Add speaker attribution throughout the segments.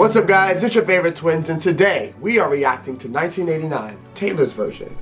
Speaker 1: What's up guys, it's your favorite twins and today we are reacting to 1989, Taylor's version.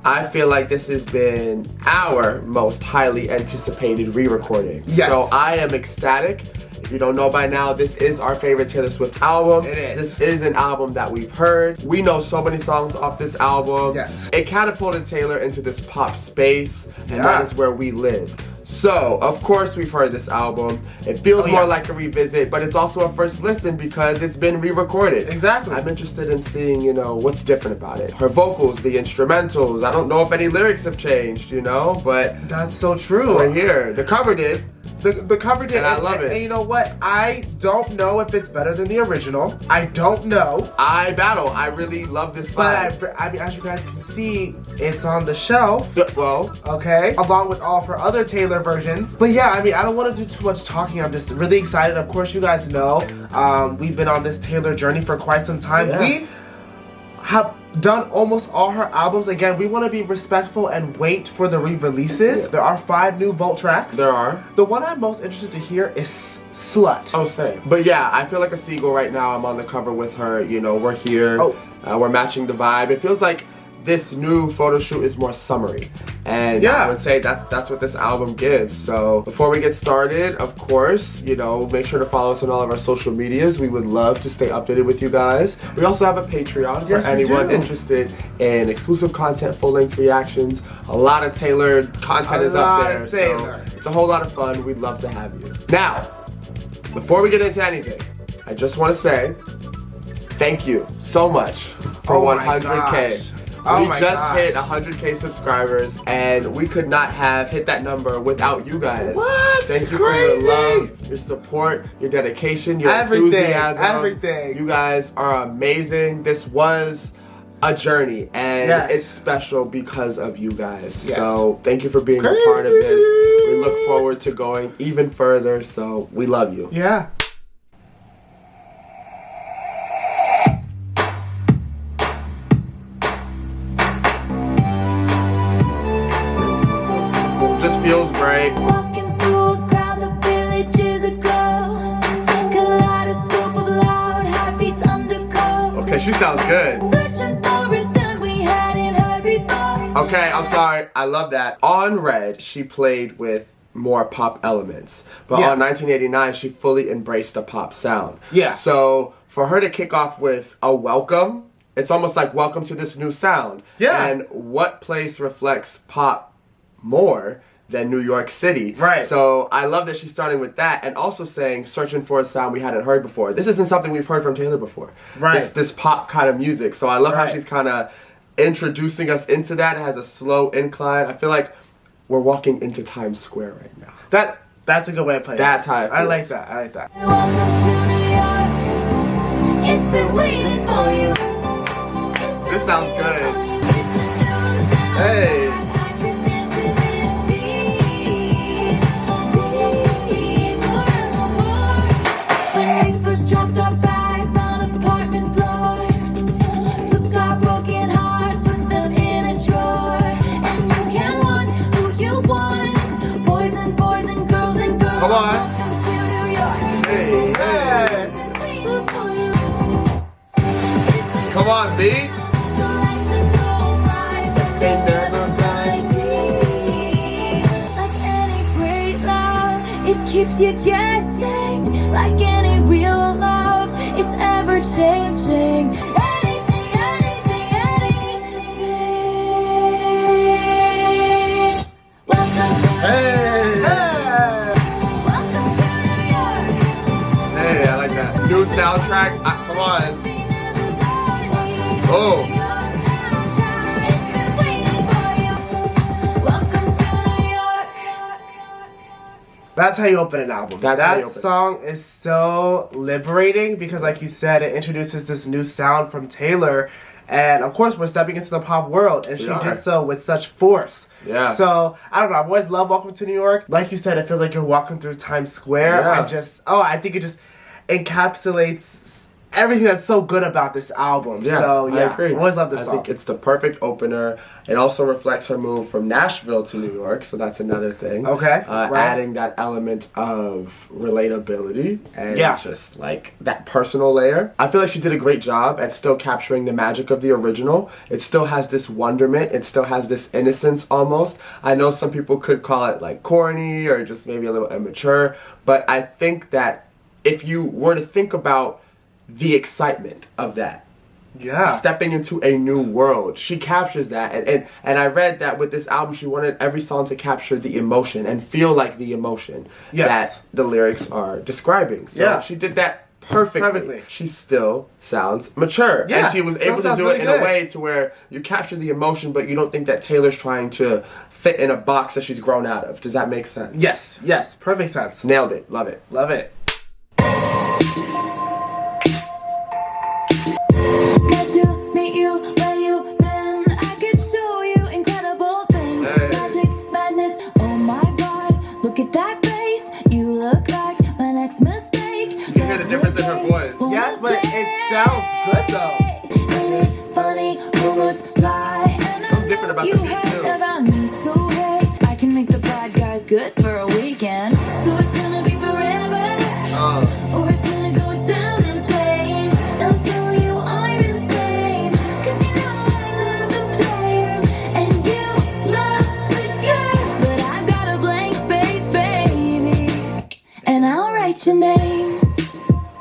Speaker 1: I feel like this has been our most highly anticipated re-recording.
Speaker 2: Yes.
Speaker 1: So I am ecstatic. If you don't know by now, this is our favorite Taylor Swift album.
Speaker 2: It is.
Speaker 1: This is an album that we've heard. We know so many songs off this album.
Speaker 2: Yes.
Speaker 1: It catapulted Taylor into this pop space, and that is where we live. So, of course we've heard this album. It feels more like a revisit, but it's also a first listen because it's been re-recorded.
Speaker 2: Exactly.
Speaker 1: I'm interested in seeing, what's different about it. Her vocals, the instrumentals. I don't know if any lyrics have changed, but
Speaker 2: That's so true.
Speaker 1: we're here. The cover did.
Speaker 2: The cover did,
Speaker 1: And I love it.
Speaker 2: And you know what? I don't know if it's better than the original. I don't know.
Speaker 1: I battle. I really love this vibe.
Speaker 2: But I mean, as you guys can see, it's on the shelf.
Speaker 1: Well,
Speaker 2: Okay, along with all of her other Taylor versions. But yeah, I mean, I don't want to do too much talking. I'm just really excited. Of course, you guys know we've been on this Taylor journey for quite some time.
Speaker 1: Yeah.
Speaker 2: We have done almost all her albums. Again, we want to be respectful and wait for the re-releases.
Speaker 1: Yeah.
Speaker 2: There are 5 new Vault tracks.
Speaker 1: there are.
Speaker 2: The one I'm most interested to hear is Slut.
Speaker 1: Oh, same. But yeah, I feel like a seagull right now. I'm on the cover with her. We're here.
Speaker 2: Oh.
Speaker 1: We're matching the vibe. It feels like this new photo shoot is more summery. And
Speaker 2: Yeah.
Speaker 1: I would say that's what this album gives. So before we get started, of course, make sure to follow us on all of our social medias. We would love to stay updated with you guys. We also have a Patreon
Speaker 2: Yes,
Speaker 1: for
Speaker 2: we
Speaker 1: anyone
Speaker 2: do.
Speaker 1: interested in exclusive content, full-length reactions. A lot of Taylor content is up
Speaker 2: lot
Speaker 1: there.
Speaker 2: of Taylor.
Speaker 1: So it's a whole lot of fun. We'd love to have you. Now, before we get into anything, I just want to say thank you so much for
Speaker 2: Oh my
Speaker 1: 100K.
Speaker 2: gosh. Oh
Speaker 1: We
Speaker 2: my
Speaker 1: just
Speaker 2: gosh.
Speaker 1: hit 100K subscribers, and we could not have hit that number without you guys.
Speaker 2: What?
Speaker 1: Thank you
Speaker 2: Crazy.
Speaker 1: for your love, your support, your dedication, your
Speaker 2: Everything,
Speaker 1: enthusiasm.
Speaker 2: everything.
Speaker 1: You guys are amazing. This was a journey, and
Speaker 2: Yes.
Speaker 1: it's special because of you guys.
Speaker 2: Yes.
Speaker 1: So thank you for being a part of this. We look forward to going even further, so we love you.
Speaker 2: Yeah.
Speaker 1: Just feels great.
Speaker 3: Walking through a crowd, the village is aglow. Kaleidoscope of loud heartbeats undercoat.
Speaker 1: Okay, she sounds good.
Speaker 3: Searching for a sound we hadn't heard before.
Speaker 1: Okay, I'm sorry. I love that. On Red, she played with more pop elements. But
Speaker 2: Yeah.
Speaker 1: on 1989, she fully embraced the pop sound.
Speaker 2: Yeah.
Speaker 1: So for her to kick off with a welcome, it's almost like welcome to this new sound.
Speaker 2: Yeah.
Speaker 1: And what place reflects pop more than New York City?
Speaker 2: Right.
Speaker 1: So I love that she's starting with that and also saying searching for a sound we hadn't heard before. This isn't something we've heard from Taylor before.
Speaker 2: Right.
Speaker 1: This pop kind of music. So I love how
Speaker 2: Right.
Speaker 1: she's kind of introducing us into that. It has a slow incline. I feel like we're walking into Times Square right now.
Speaker 2: That's a good way of putting it.
Speaker 1: That's how it
Speaker 2: I like
Speaker 1: feels.
Speaker 2: that. I like that.
Speaker 3: Welcome to New York. It's been waiting for you. It's been
Speaker 1: This sounds
Speaker 3: waiting
Speaker 1: good.
Speaker 3: for you. It's a new sound.
Speaker 1: Hey.
Speaker 3: I can dance to this beat. Forevermore. When we first dropped our bags on apartment floors, took our broken hearts, put them in a drawer, and you can want who you want, boys and girls and girls.
Speaker 1: Come on.
Speaker 3: Welcome to New York.
Speaker 1: Hey, hey.
Speaker 3: Waiting for you. It's a
Speaker 1: Come on, B.
Speaker 3: the lights are so bright, but they never blind me. Like any great love, it keeps you guessing. Like any real love, it's ever changing. Anything, anything. Welcome to
Speaker 1: Hey.
Speaker 3: Welcome to New York.
Speaker 1: Hey, I like that. New soundtrack. Come on. Oh.
Speaker 2: That's how you open an album.
Speaker 1: That's how you
Speaker 2: that
Speaker 1: open.
Speaker 2: song is so liberating because, like you said, it introduces this new sound from Taylor. And of course, we're stepping into the pop world, and she
Speaker 1: are.
Speaker 2: did so with such force.
Speaker 1: Yeah.
Speaker 2: So, I don't know, I've always loved Welcome to New York. Like you said, it feels like you're walking through Times Square.
Speaker 1: Yeah.
Speaker 2: I think it just encapsulates everything that's so good about this album.
Speaker 1: Yeah,
Speaker 2: So yeah,
Speaker 1: I agree.
Speaker 2: Always love this song.
Speaker 1: I think it's the perfect opener. It also reflects her move from Nashville to New York, so that's another thing.
Speaker 2: Okay, right.
Speaker 1: Adding that element of relatability and
Speaker 2: Yeah.
Speaker 1: just like that personal layer. I feel like she did a great job at still capturing the magic of the original. It still has this wonderment. It still has this innocence almost. I know some people could call it like corny or just maybe a little immature, but I think that if you were to think about the excitement of that,
Speaker 2: Yeah.
Speaker 1: stepping into a new world, she captures that. And I read that with this album, she wanted every song to capture the emotion and feel like the emotion
Speaker 2: Yes.
Speaker 1: that the lyrics are describing. So
Speaker 2: Yeah.
Speaker 1: she did that perfectly. She still sounds mature.
Speaker 2: Yeah,
Speaker 1: And she was able to
Speaker 2: sounds
Speaker 1: do
Speaker 2: really
Speaker 1: it in a
Speaker 2: good.
Speaker 1: way to where you capture the emotion, but you don't think that Taylor's trying to fit in a box that she's grown out of. Does that make sense?
Speaker 2: Yes, yes, perfect sense.
Speaker 1: Nailed it. Love it.
Speaker 2: Love it.
Speaker 3: Glad to meet you where you've been. I could show you incredible things.
Speaker 1: Hey.
Speaker 3: Magic, madness, oh my god. Look at that face. You look like my next mistake.
Speaker 1: You can hear the difference in her voice.
Speaker 2: Yes, but it sounds good though.
Speaker 3: Funny rumors fly. And I
Speaker 1: Something different
Speaker 3: know
Speaker 1: about
Speaker 3: you
Speaker 1: the beat,
Speaker 3: heard
Speaker 1: too.
Speaker 3: about me, so hey, I can make the bad guys good for a weekend. So it's gonna be forever. Or it's gonna go down in flames. They'll tell you I'm insane. 'Cause you know I love the players. And you love the game. But I've got a blank space, baby. And I'll write your name.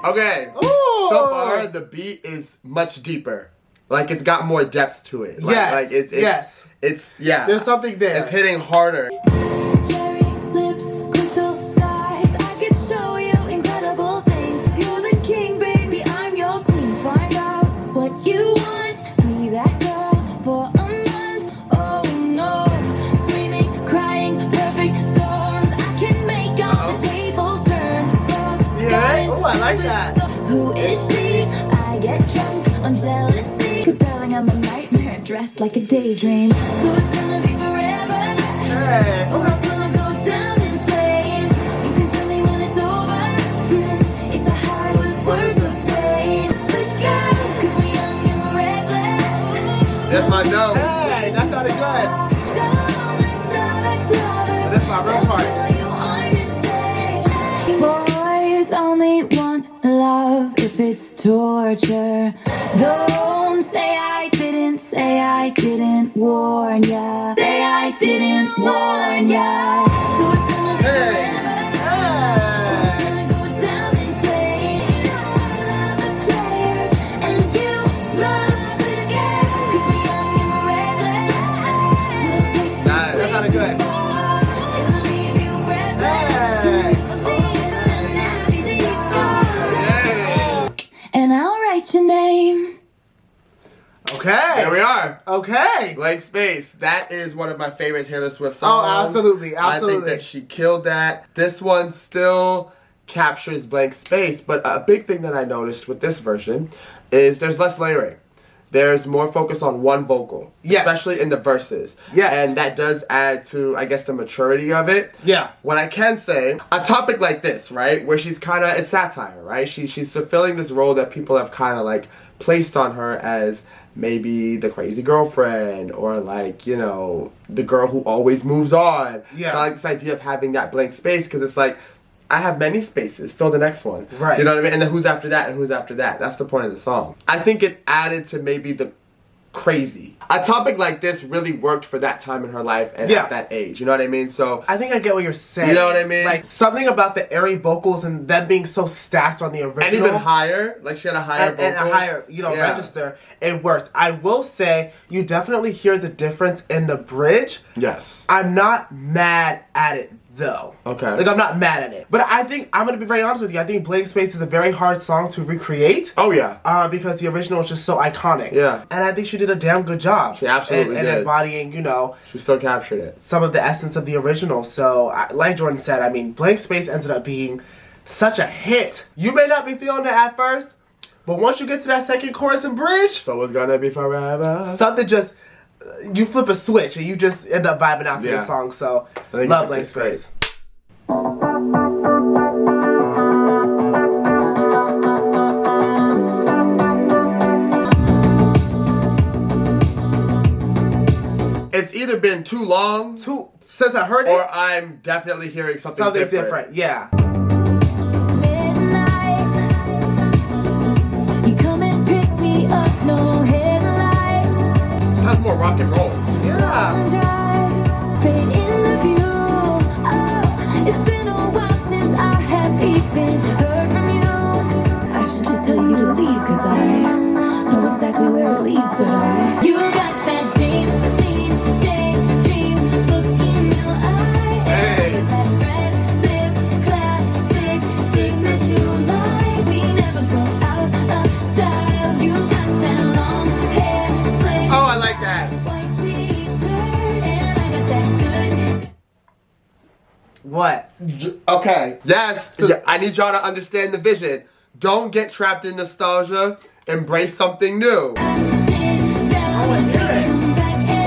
Speaker 1: Okay.
Speaker 2: Ooh.
Speaker 1: So far, the beat is much deeper. Like, it's got more depth to it. Like,
Speaker 2: Yes,
Speaker 1: Like,
Speaker 2: yes.
Speaker 1: It's, yeah.
Speaker 2: There's something there.
Speaker 1: It's hitting harder.
Speaker 3: Cherry lips, crystal skies. I could show you incredible things. 'Cause you're the king, baby. I'm your queen. Find out what you want. Be that girl for a month. Oh no. Screaming, crying, perfect storms. I can make all the tables turn. Girls,
Speaker 2: Yeah. Oh, I like that.
Speaker 3: Who is she? I get drunk on jealousy. 'Cause darling, I'm a nightmare dressed like a daydream. So it's gonna be forever.
Speaker 2: Hey.
Speaker 3: Or it's gonna go down in flames. You can tell me when it's over. If the high was worth the pain. Look out, 'cause we're young and we're reckless.
Speaker 1: That's my nose.
Speaker 2: Hey, that sounded good.
Speaker 3: Got a long list of ex-lovers.
Speaker 2: That's my real part.
Speaker 3: They'll tell you I'm insane. Boys only want love if it's torture. Don't say I didn't warn ya. Say I didn't warn ya. So it's gonna be forever. It's gonna go down in flames. You know I love the players, and you love the game. 'Cause we're young and we're reckless. We'll take
Speaker 1: Nice.
Speaker 2: That sounded good.
Speaker 3: it'll leave you breathless. Leave a nasty scar. And I'll write your name.
Speaker 2: Okay.
Speaker 1: There we are.
Speaker 2: Okay.
Speaker 1: Blank Space. That is one of my favorite Taylor Swift
Speaker 2: Oh,
Speaker 1: songs.
Speaker 2: absolutely,
Speaker 1: I think
Speaker 2: absolutely.
Speaker 1: that she killed that. This one still captures blank space, but a big thing that I noticed with this version is there's less layering. There's more focus on one vocal,
Speaker 2: Yes.
Speaker 1: especially in the verses.
Speaker 2: Yes.
Speaker 1: And that does add to, I guess, the maturity of it.
Speaker 2: Yeah.
Speaker 1: What I can say, a topic like this, right, where she's kind of, it's satire, right? She's fulfilling this role that people have kind of like placed on her as maybe the crazy girlfriend or like, you know, the girl who always moves on.
Speaker 2: Yeah.
Speaker 1: So I like this idea of having that blank space because it's like, I have many spaces. Fill the next one.
Speaker 2: Right.
Speaker 1: You know what I mean? And then who's after that and who's after that? That's the point of the song. I think it added to maybe the crazy. A topic like this really worked for that time in her life and
Speaker 2: Yeah.
Speaker 1: at that age. You know what I mean? So
Speaker 2: I think I get what you're saying.
Speaker 1: You know what I mean?
Speaker 2: Like something about the airy vocals and them being so stacked on the original.
Speaker 1: and even higher, like she had a higher vocal.
Speaker 2: and a higher,
Speaker 1: Yeah.
Speaker 2: register. It worked. I will say you definitely hear the difference in the bridge.
Speaker 1: Yes.
Speaker 2: I'm not mad at it though.
Speaker 1: Okay.
Speaker 2: Like I'm not mad at it. But I think I'm gonna be very honest with you. I think Blank Space is a very hard song to recreate.
Speaker 1: Oh yeah.
Speaker 2: Because the original is just so iconic.
Speaker 1: Yeah.
Speaker 2: And I think she did a damn good job.
Speaker 1: She absolutely
Speaker 2: and
Speaker 1: did.
Speaker 2: embodying, you know,
Speaker 1: She still captured it.
Speaker 2: some of the essence of the original. So, like Jordan said, I mean, Blank Space ended up being such a hit. You may not be feeling it at first, but once you get to that second chorus and bridge,
Speaker 1: So it's gonna be forever.
Speaker 2: something just, you flip a switch and you just end up vibing out to
Speaker 1: Yeah.
Speaker 2: the song. So,
Speaker 1: I think
Speaker 2: love
Speaker 1: it's-
Speaker 2: Blank
Speaker 1: it's great.
Speaker 2: Space.
Speaker 1: It's either been too long
Speaker 2: since I heard it,
Speaker 1: or I'm definitely hearing something different.
Speaker 2: Yeah.
Speaker 3: Midnight, you come and pick me up, no headlights.
Speaker 1: Sounds more rock and roll.
Speaker 2: Yeah.
Speaker 3: Drive, fade in the view. Oh, it's been a while since I have even heard from you. I should just tell you to leave, cause I know exactly where it leads, but you got that James Dean daydream look in your eye.
Speaker 1: Hey.
Speaker 3: That red lip classic thing that you like. We never go out of style. You got that long hair slick.
Speaker 1: Oh, I like that.
Speaker 3: White t-shirt, and I got that good.
Speaker 2: What?
Speaker 1: Okay. Yes. Yeah, I need y'all to understand the vision. Don't get trapped in nostalgia. Embrace something new.
Speaker 2: Oh, I hear it.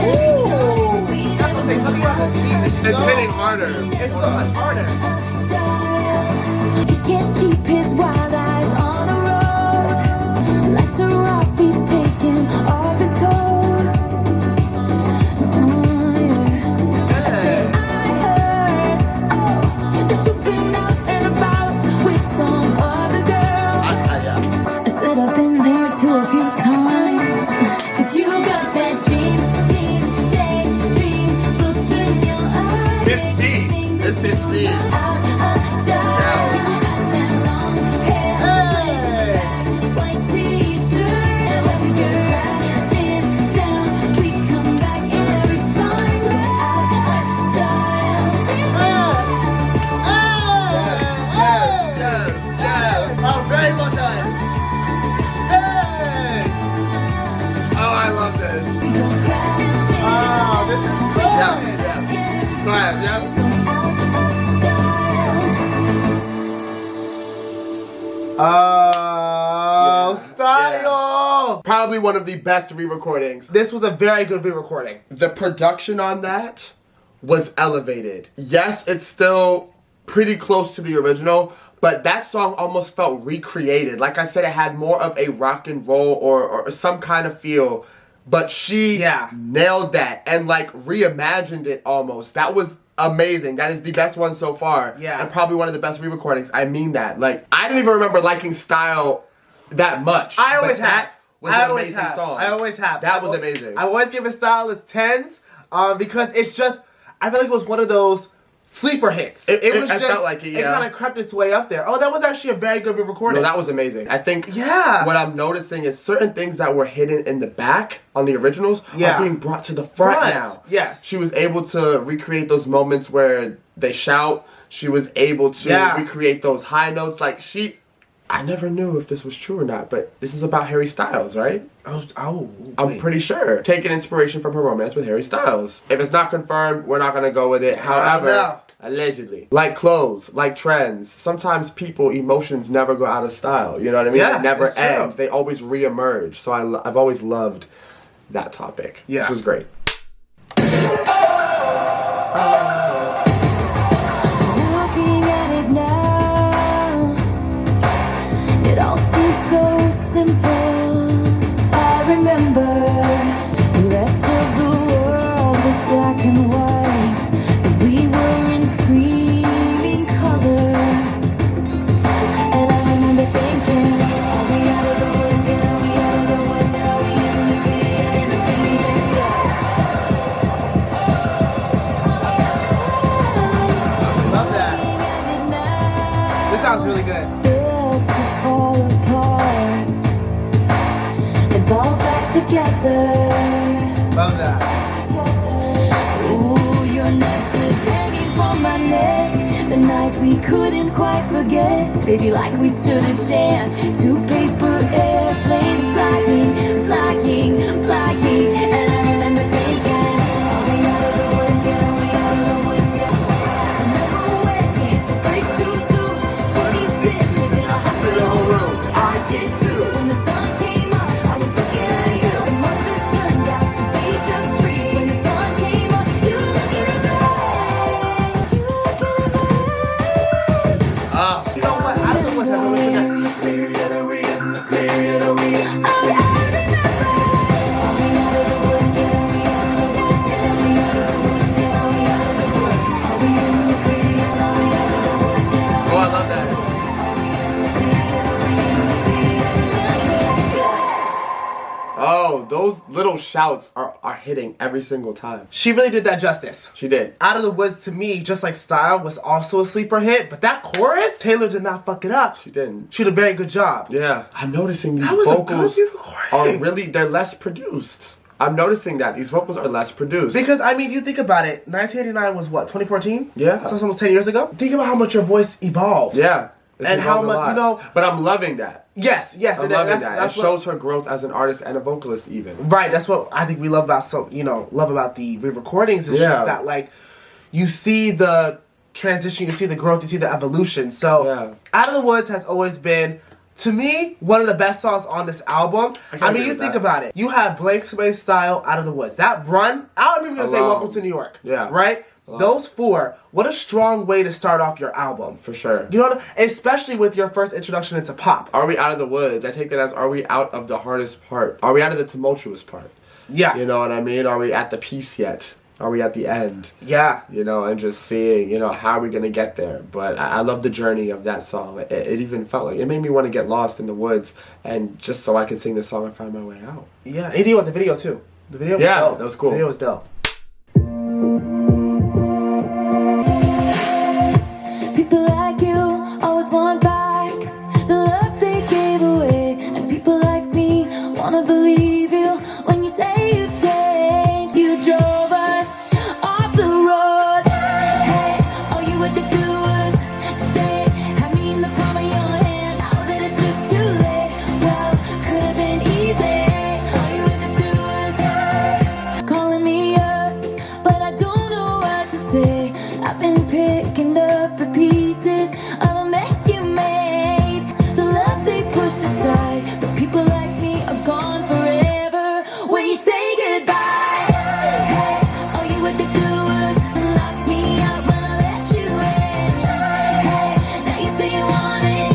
Speaker 2: Ooh. That's what they say. Something about this beat is
Speaker 1: It's hitting harder.
Speaker 2: It's so much harder.
Speaker 3: He can't keep his wild eyes on the road. Lights are off, he's taking off his coat. Oh, yeah. I heard, that you've been out and about with some other girl. I said I've been there too a few times. Cause you got that James Dean daydream look in your eyes.
Speaker 1: This beat. This is beat.
Speaker 3: Out of style. You got that long hair, slick back, white t-shirt. And when we get crashing down, we come back every time. We're out of style.
Speaker 1: Yes.
Speaker 2: Oh, very well done. Hey!
Speaker 1: Oh, I love this.
Speaker 3: We go crashing
Speaker 2: Oh, this is good.
Speaker 1: Yeah. Clap, yes.
Speaker 2: Oh,
Speaker 1: Yeah.
Speaker 2: style.
Speaker 1: Probably one of the best re-recordings.
Speaker 2: This was a very good re-recording.
Speaker 1: The production on that was elevated. Yes, it's still pretty close to the original, but that song almost felt recreated. Like I said, it had more of a rock and roll or some kind of feel, but she nailed that and like reimagined it almost. That was amazing. That is the best one so far.
Speaker 2: Yeah.
Speaker 1: And probably one of the best re-recordings. I mean that. Like, I didn't even remember liking Style that much.
Speaker 2: I always
Speaker 1: but
Speaker 2: have.
Speaker 1: that was an amazing song.
Speaker 2: I always have.
Speaker 1: That was amazing.
Speaker 2: I always give it style its 10s because it's just, I feel like it was one of those sleeper hits. It was
Speaker 1: I
Speaker 2: just,
Speaker 1: felt like it, yeah.
Speaker 2: It kind of crept its way up there. Oh, that was actually a very good recording.
Speaker 1: No, that was amazing. I think
Speaker 2: Yeah.
Speaker 1: what I'm noticing is certain things that were hidden in the back on the originals are being brought to the front now.
Speaker 2: Yes.
Speaker 1: She was able to recreate those moments where they shout. She was able to recreate those high notes. Like, I never knew if this was true or not, but this is about Harry Styles, right? I'm pretty sure. Taking inspiration from her romance with Harry Styles. If it's not confirmed, we're not going to go with it. However, allegedly. Like clothes, like trends. Sometimes emotions never go out of style. You know what I mean?
Speaker 2: Yeah,
Speaker 1: They never
Speaker 2: it's
Speaker 1: end.
Speaker 2: true.
Speaker 1: They always reemerge. So I've always loved that topic.
Speaker 2: Yeah.
Speaker 1: This was great.
Speaker 3: Looking at it now, it all seems so simple. I remember the rest of the world was black and white, but we were in screaming color. And I remember thinking, are we out of the woods? Yeah, are we out of the woods? Are we in the clear? In the clear?
Speaker 2: Love that. This sounds really good.
Speaker 3: Built to fall apart and fall back together.
Speaker 2: Love that.
Speaker 3: Ooh, your necklace hanging from my neck. The night we couldn't quite forget. Baby, like we stood a chance. Two paper airplanes flying, flying, flying. And I remember thinking, are we out of the woods? Yeah, are we out of the woods? Yeah. No way, the brakes too soon. 20 stitches in a hospital room. I did too. When the sun came up, I was looking at you. The monsters turned out to be just trees. When the sun came up, you were looking at me. You were looking at me.
Speaker 2: You know what? I don't know what's happening.
Speaker 3: Oh, I remember.
Speaker 1: shouts are hitting every single time.
Speaker 2: She really did that justice.
Speaker 1: She did.
Speaker 2: Out of the Woods, to me, just like Style, was also a sleeper hit. But that chorus, Taylor did not fuck it up.
Speaker 1: She didn't.
Speaker 2: She did a very good job.
Speaker 1: Yeah. I'm noticing these
Speaker 2: That was
Speaker 1: vocals
Speaker 2: a good recording.
Speaker 1: are really, they're less produced. I'm noticing that. These vocals are less produced.
Speaker 2: Because, I mean, you think about it. 1989 was what, 2014?
Speaker 1: Yeah.
Speaker 2: So it's almost 10 years ago. Think about how much your voice evolves.
Speaker 1: Yeah.
Speaker 2: And how much, you know.
Speaker 1: But I'm loving that.
Speaker 2: Yes.
Speaker 1: I'm loving that. It shows her growth as an artist and a vocalist even.
Speaker 2: Right. That's what I think we love about love about the re-recordings. It's just that, like, you see the transition, you see the growth, you see the evolution. So, Out of the Woods has always been, to me, one of the best songs on this album. I mean, you think about it. You have Blank Space, Style, Out of the Woods. That run, I don't even gonna say Welcome to New York.
Speaker 1: Yeah.
Speaker 2: Right? Those four, what a strong way to start off your album.
Speaker 1: For sure.
Speaker 2: You know what? Especially with your first introduction into pop.
Speaker 1: Are we out of the woods? I take that as, are we out of the hardest part? Are we out of the tumultuous part?
Speaker 2: Yeah.
Speaker 1: You know what I mean? Are we at the peace yet? Are we at the end?
Speaker 2: Yeah.
Speaker 1: You know, and just seeing, you know, how are we going to get there? But I love the journey of that song. It even felt like, it made me want to get lost in the woods, and just so I could sing this song and find my way out.
Speaker 2: Yeah. And you want the video too. The video was dope.
Speaker 1: That was cool.
Speaker 2: The video was dope.
Speaker 3: People like you always want back the love they gave away, and people like me wanna believe you when you say you've changed. You drove us off the road. Hey, all you had to do was stay. Had me in the palm of your hand. Now that it's just too late, well, could have been easy. All you had to do was calling me up, but I don't know what to say. I've been picking up the pieces of a mess you made. The love they pushed aside, but people like me are gone forever. When you say goodbye, hey, all you had to do was lock me out when I let you in. Hey, now you say you want it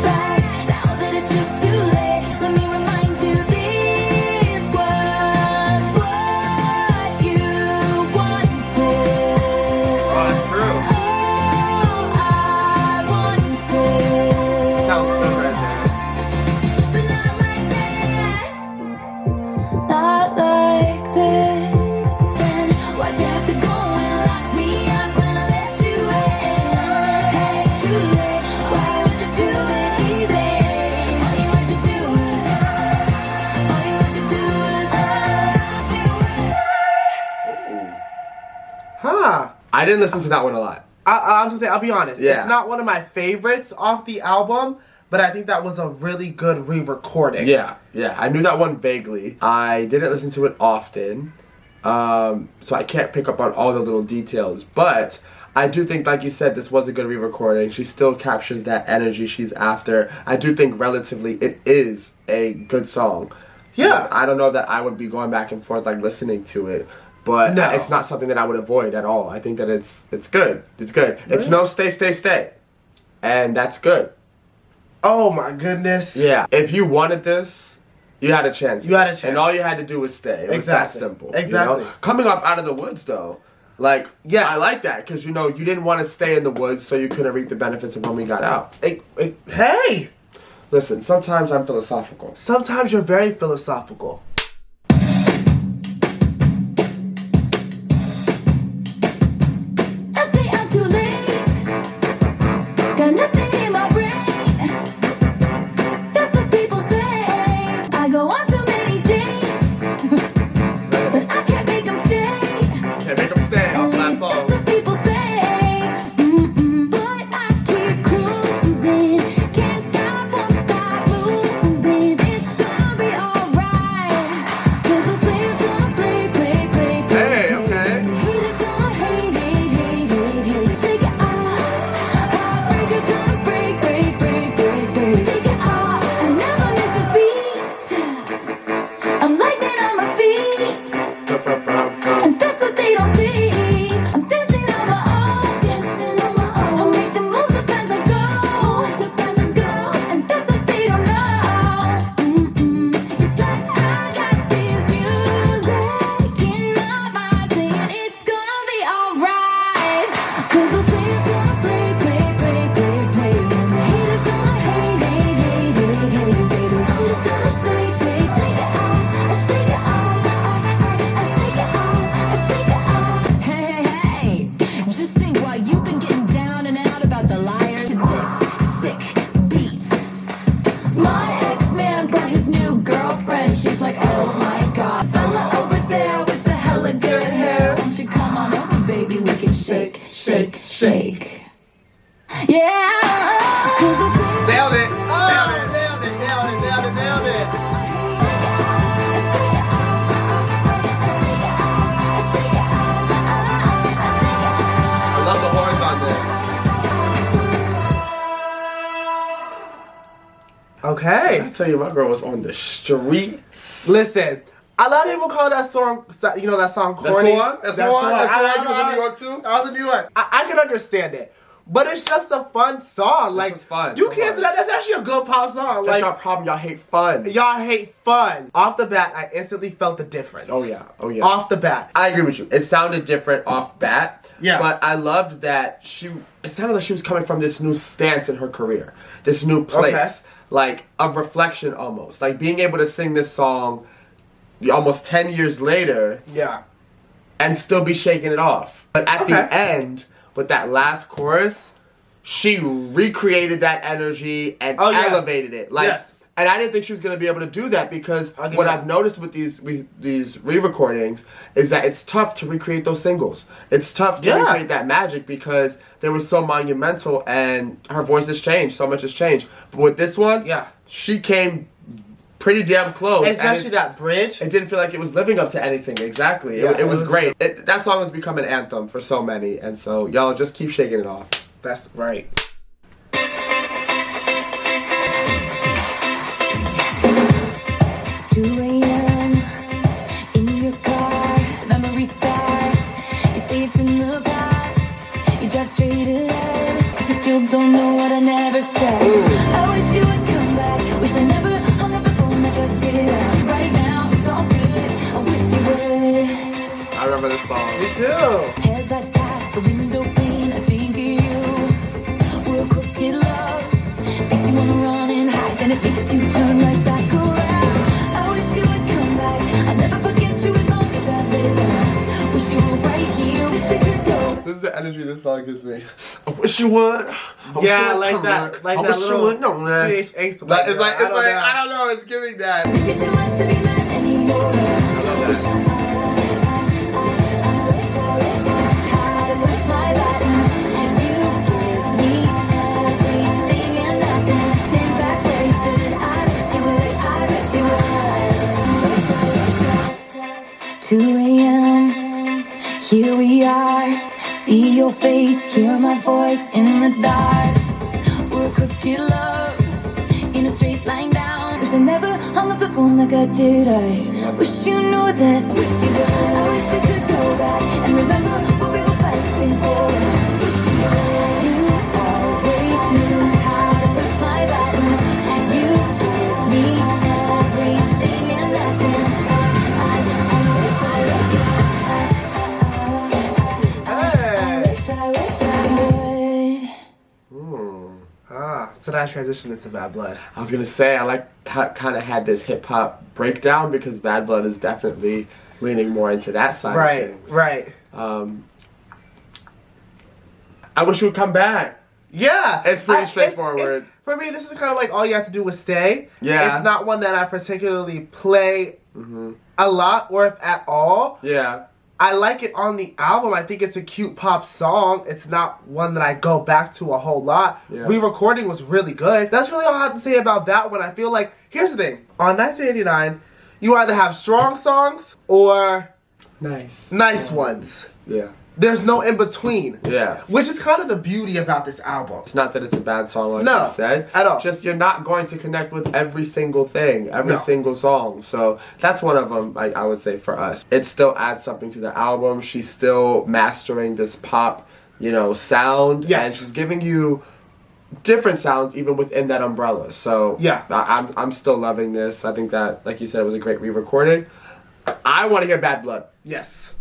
Speaker 3: back. Now that it's just too late, let me remind you this was what you wanted.
Speaker 1: Oh, that's true. Sounds good right there.
Speaker 3: But not like this. Not like this. Then why'd you have to go and lock me out when I let you in? Hey, too late. Why would you do it easy? All you had to do was. All you had to do was.
Speaker 2: Huh.
Speaker 1: I didn't listen to that one a lot.
Speaker 2: I was gonna say, I'll be honest.
Speaker 1: Yeah.
Speaker 2: It's not one of my favorites off the album, but I think that was a really good re-recording.
Speaker 1: Yeah. I knew that one vaguely. I didn't listen to it often, so I can't pick up on all the little details. But I do think, like you said, this was a good re-recording. She still captures that energy she's after. I do think relatively it is a good song.
Speaker 2: Yeah.
Speaker 1: I don't know that I would be going back and forth like listening to it. But
Speaker 2: No.
Speaker 1: it's not something that I would avoid at all. I think that it's good. It's good. It's no stay. And that's good.
Speaker 2: Oh my goodness.
Speaker 1: Yeah. If you wanted this, you had a chance.
Speaker 2: You had a chance.
Speaker 1: And all you had to do was stay. It was
Speaker 2: Exactly.
Speaker 1: that simple.
Speaker 2: Exactly.
Speaker 1: You know? Coming off Out of the Woods, though, like,
Speaker 2: Yes.
Speaker 1: I like that. Because, you know, you didn't want to stay in the woods, so you couldn't reap the benefits of when we got out.
Speaker 2: Hey!
Speaker 1: Listen, sometimes I'm philosophical.
Speaker 2: Sometimes you're very philosophical.
Speaker 3: I stay out too late. Got nothing in my brain. That's what people say. I go on too many dates, but I can't make them stay.
Speaker 1: Can't make them stay off that
Speaker 3: That's
Speaker 1: song.
Speaker 3: what people say. But I keep cruising. Can't stop, won't stop moving. It's gonna be alright. shake. Yeah.
Speaker 2: Nailed it. Nailed it.
Speaker 1: I love the horns on this.
Speaker 2: Okay.
Speaker 1: I tell you, my girl was on the streets.
Speaker 2: Listen, a lot of people call that song, you know, that song corny.
Speaker 1: That's the one. You was in New York too?
Speaker 2: I was in New York. I can understand it. But it's just a fun song. Like,
Speaker 1: fun.
Speaker 2: You can't do that. That's actually a good pop song.
Speaker 1: That's
Speaker 2: like,
Speaker 1: your problem. Y'all hate fun.
Speaker 2: Y'all hate fun. Off the bat, I instantly felt the difference.
Speaker 1: Oh yeah.
Speaker 2: Off the bat.
Speaker 1: I agree with you. It sounded different off bat.
Speaker 2: Yeah.
Speaker 1: But I loved that it sounded like she was coming from this new stance in her career. This new place.
Speaker 2: Okay.
Speaker 1: Like, of reflection almost. Like, being able to sing this song almost 10 years later.
Speaker 2: Yeah.
Speaker 1: And still be shaking it off. But at the end, with that last chorus, she recreated that energy and elevated it. Like, and I didn't think she was going to be able to do that because what I've noticed with these re-recordings is that it's tough to recreate those singles. It's tough to recreate that magic because they were so monumental and her voice has changed. So much has changed. But with this one, she came pretty damn close.
Speaker 2: Especially that bridge.
Speaker 1: It didn't feel like it was living up to anything. Exactly.
Speaker 2: Yeah,
Speaker 1: it was great. That song has become an anthem for so many. And so y'all just keep shaking it off.
Speaker 2: That's right.
Speaker 3: 2 a.m. in your car, memories start. You say it's in the past. You drive straight ahead, 'cause you still don't know what I never said. I wish you would come back. Wish I never hung up the phone like I did. Right now, it's all good. I wish you would.
Speaker 1: I remember this song.
Speaker 2: Me too.
Speaker 3: Headlights past the window pane. I think of you. We're crooked love. Makes you wanna run and hide, and it makes you turn right back around. I wish you would come back. I never forget you as long as I live. Wish you were right here. Wish we could go.
Speaker 1: This is the energy this song gives me. I wish you would.
Speaker 2: Yeah, like that. Like
Speaker 1: I
Speaker 2: that
Speaker 1: wish you
Speaker 2: little
Speaker 1: would. No, man.
Speaker 2: it's like
Speaker 1: I don't know. It's giving that.
Speaker 3: Miss you too much to be mad anymore. Wish I had to push my buttons. You give me everything and nothing. Send back places. I wish you would. I wish you would. 2 a.m. Here we are. See your face, hear my voice in the dark. We're crooked love in a straight line down. Wish I never hung up the phone like I did. I wish you knew that. Wish you would. I wish we could go back and remember what we were fighting for. Wish you would. You always knew how to push my buttons. You give me everything and nothing. I wish you would.
Speaker 2: So that transition into Bad Blood.
Speaker 1: I was gonna say I like how it kind of had this hip hop breakdown because Bad Blood is definitely leaning more into that side of things.
Speaker 2: Right.
Speaker 1: I wish you would come back.
Speaker 2: Yeah,
Speaker 1: It's pretty straightforward.
Speaker 2: For me, this is kind of like all you have to do is stay.
Speaker 1: Yeah.
Speaker 2: It's not one that I particularly play a lot or if at all.
Speaker 1: Yeah.
Speaker 2: I like it on the album. I think it's a cute pop song. It's not one that I go back to a whole lot.
Speaker 1: Yeah.
Speaker 2: Re-recording was really good. That's really all I have to say about that one. I feel like, here's the thing. On 1989, you either have strong songs or nice ones.
Speaker 1: Yeah.
Speaker 2: There's no in between.
Speaker 1: Yeah.
Speaker 2: Which is kind of the beauty about this album.
Speaker 1: It's not that it's a bad song like
Speaker 2: No,
Speaker 1: you said.
Speaker 2: at all.
Speaker 1: Just you're not going to connect with every single thing, every
Speaker 2: No.
Speaker 1: single song. So that's one of them, I would say, for us. It still adds something to the album. She's still mastering this pop, sound.
Speaker 2: Yes.
Speaker 1: And she's giving you different sounds even within that umbrella. So
Speaker 2: yeah.
Speaker 1: I'm still loving this. I think that, like you said, it was a great re-recording. I want to hear Bad Blood.
Speaker 2: Yes.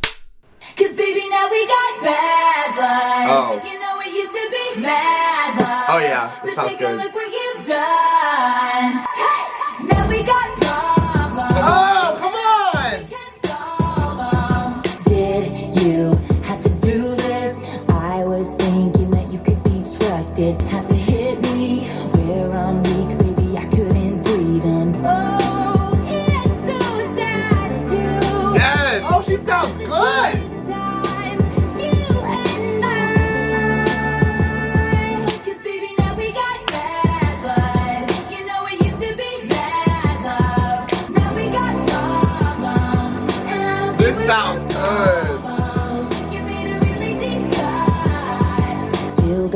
Speaker 3: 'Cause baby, now we got bad blood.
Speaker 1: Oh.
Speaker 3: You know it used to be mad blood.
Speaker 1: Oh yeah,
Speaker 3: So
Speaker 1: that sounds
Speaker 3: take
Speaker 1: good.
Speaker 3: a look what you've done. Hey, now we got problems.
Speaker 2: Oh, come on!
Speaker 3: We can't solve 'em. Did you have to do this? I was thinking that you could be trusted. Had to hit me where I'm weak, baby. I couldn't breathe in. Oh, it's so sad too.
Speaker 2: Yes! Oh, she sounds good!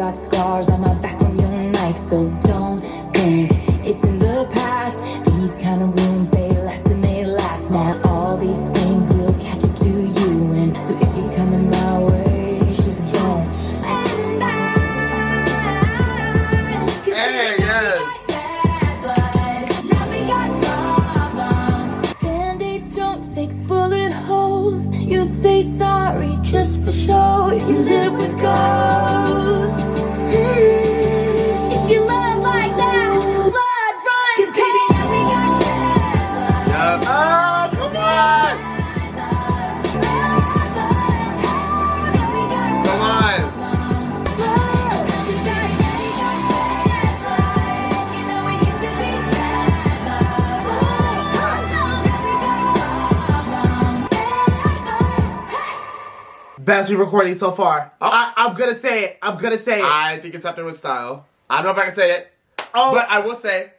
Speaker 3: got scars on my back from your knife, so don't think it's in the past. These kind of wounds, they last and they last. Now all these things will catch up to you, and so if you're coming my way, just don't. And
Speaker 1: Hey, yes.
Speaker 3: now we got problems. Band-aids don't fix bullet holes. You say sorry just for show. You live with ghosts. If you love like that, blood runs. 'Cause baby, now we got bad blood.
Speaker 1: Oh, come on! Come on!
Speaker 2: Best re-recording so far. I'm gonna say it. I'm gonna say it.
Speaker 1: I think it's something with style. I don't know if I can say it, but I will say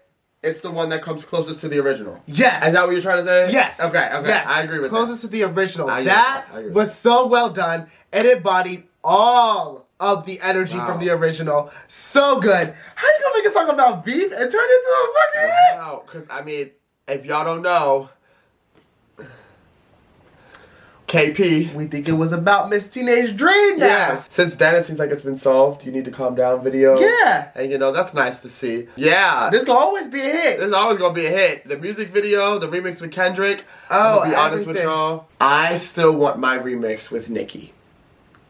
Speaker 1: it's the one that comes closest to the original.
Speaker 2: Yes.
Speaker 1: Is that what you're trying to say?
Speaker 2: Yes.
Speaker 1: Okay,
Speaker 2: Yes.
Speaker 1: I agree with
Speaker 2: Closest to the original.
Speaker 1: I agree
Speaker 2: That
Speaker 1: with that. I agree with
Speaker 2: was so well done. It embodied all of the energy
Speaker 1: Wow.
Speaker 2: from the original. So good. How you gonna make a song about beef and turn it into a fucking hit?
Speaker 1: that. Wow, because, I mean, if y'all don't know, KP.
Speaker 2: We think it was about Miss Teenage Dream now.
Speaker 1: Yes. Since then, it seems like it's been solved. You need to calm down video.
Speaker 2: Yeah.
Speaker 1: And, you know, that's nice to see. Yeah.
Speaker 2: This gonna always be a hit.
Speaker 1: This is always gonna be a hit. The music video, the remix with Kendrick. I'm
Speaker 2: Oh,
Speaker 1: gonna be honest with
Speaker 2: everything.
Speaker 1: y'all. I still want my remix with Nicki.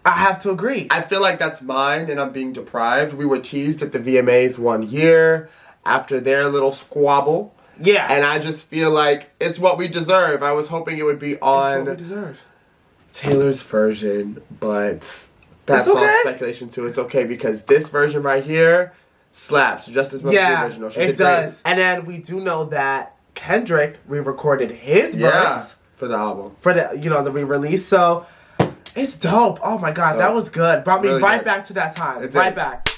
Speaker 2: I have to agree.
Speaker 1: I feel like that's mine and I'm being deprived. We were teased at the VMAs 1 year after their little squabble.
Speaker 2: Yeah.
Speaker 1: And I just feel like it's what we deserve. I was hoping it would be
Speaker 2: That's what we
Speaker 1: on
Speaker 2: deserve.
Speaker 1: Taylor's version, but that's all
Speaker 2: okay.
Speaker 1: speculation too. It's okay because this version right here slaps just as much as the
Speaker 2: Yeah,
Speaker 1: original. She
Speaker 2: it
Speaker 1: did great.
Speaker 2: does. And then we do know that Kendrick re-recorded his
Speaker 1: Yeah,
Speaker 2: verse
Speaker 1: for the album.
Speaker 2: for the the re-release. So it's dope. Oh my god, that was good. Brought me
Speaker 1: Really
Speaker 2: right
Speaker 1: good.
Speaker 2: back to that time.
Speaker 1: It
Speaker 2: Right
Speaker 1: did.
Speaker 2: back.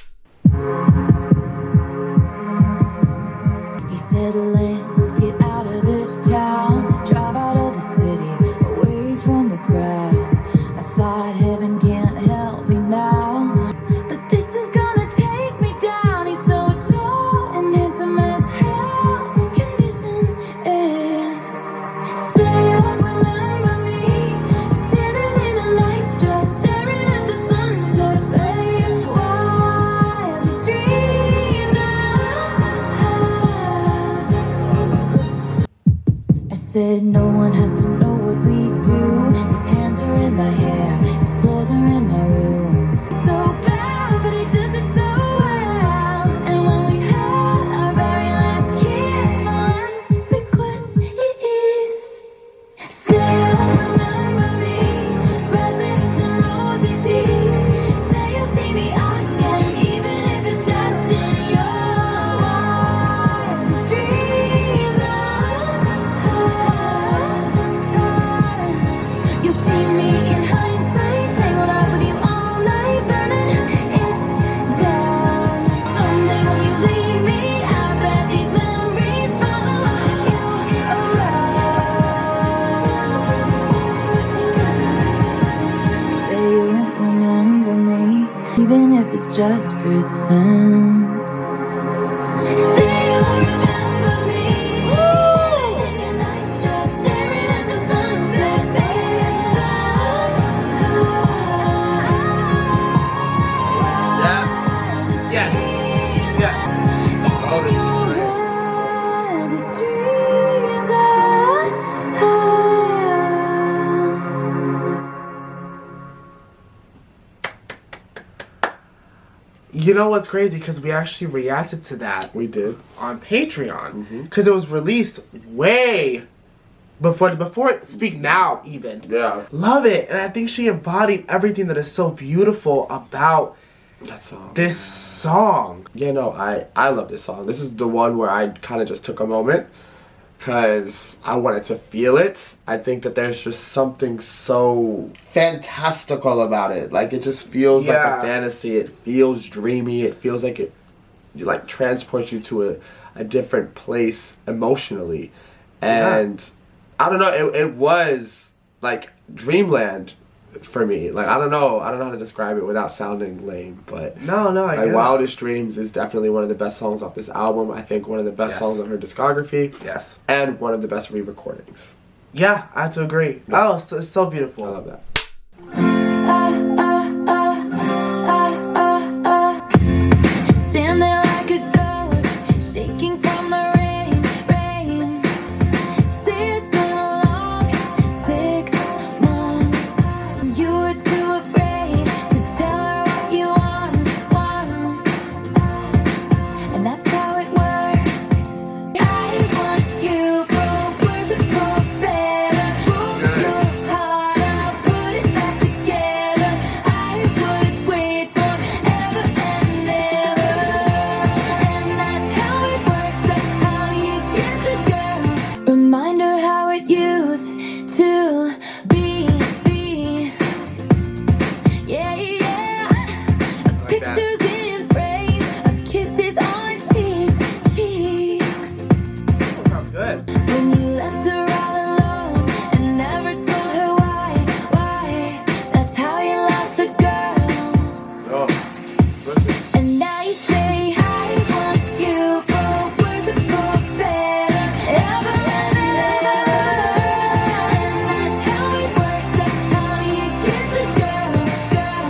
Speaker 3: He said, let's get out of this town, drive out of the city, away from the crowds. I thought heaven can't help me now, but this is gonna take me down. He's so tall and handsome as hell. Condition is, say you'll remember me, standing in a nice dress, staring at the sunset, babe. Wildest dreams I said no one has to know what we do. His hands are in my hair, his clothes are in my room. So bad, but he does it so well. And when we had our very last kiss, my last request is, say you'll remember me, red lips and rosy cheeks. Say you'll see me again, even if it's just in your wildest dreams. You'll see me in hindsight, tangled up with you all night, burning it down. Someday when you leave me, I bet these memories follow you around. Say you remember me, even if it's just pretend. Say you remember me. In a nice dress, staring at the sunset,
Speaker 2: Yes. Yes.
Speaker 1: Oh, this is great.
Speaker 3: Wildest dreams
Speaker 2: You know what's crazy? Because we actually reacted to that
Speaker 1: We did.
Speaker 2: on Patreon. Because it was released way before Speak Now even.
Speaker 1: Yeah.
Speaker 2: Love it. And I think she embodied everything that is so beautiful about
Speaker 1: That song.
Speaker 2: this song.
Speaker 1: Yeah, no, I love this song. This is the one where I kind of just took a moment because I wanted to feel it. I think that there's just something so fantastical about it. Like, it just feels like
Speaker 2: Yeah.
Speaker 1: a fantasy. It feels dreamy. It feels like it like transports you to a different place emotionally. And I don't know, it was like Dreamland for me. Like, I don't know how to describe it without sounding lame, but
Speaker 2: no, I get
Speaker 1: Wildest Dreams is definitely one of the best songs off this album. I think one of the best songs on her discography.
Speaker 2: Yes.
Speaker 1: And one of the best re-recordings.
Speaker 2: Yeah, I have to agree. Yeah. Oh, it's so beautiful.
Speaker 1: I love that.
Speaker 3: Stand there like a ghost, shaking from the rain. Say it's been a long 6 months. You were too afraid to tell her what you want. And that's how it works. I want you, but words are for better. Broke your heart, I'll put it back together. I would wait forever and ever. And that's how it works, that's how you get the girl. Remind her how it used to be. Yeah. Of pictures in frames, of kisses on cheeks.
Speaker 2: Sounds good.
Speaker 3: When you left her all alone and never told her why. That's how you lost the girl.
Speaker 1: Oh,
Speaker 3: And now you say I want you, but words are for better. Ever and ever. And that's how it works, that's how you get the girl. That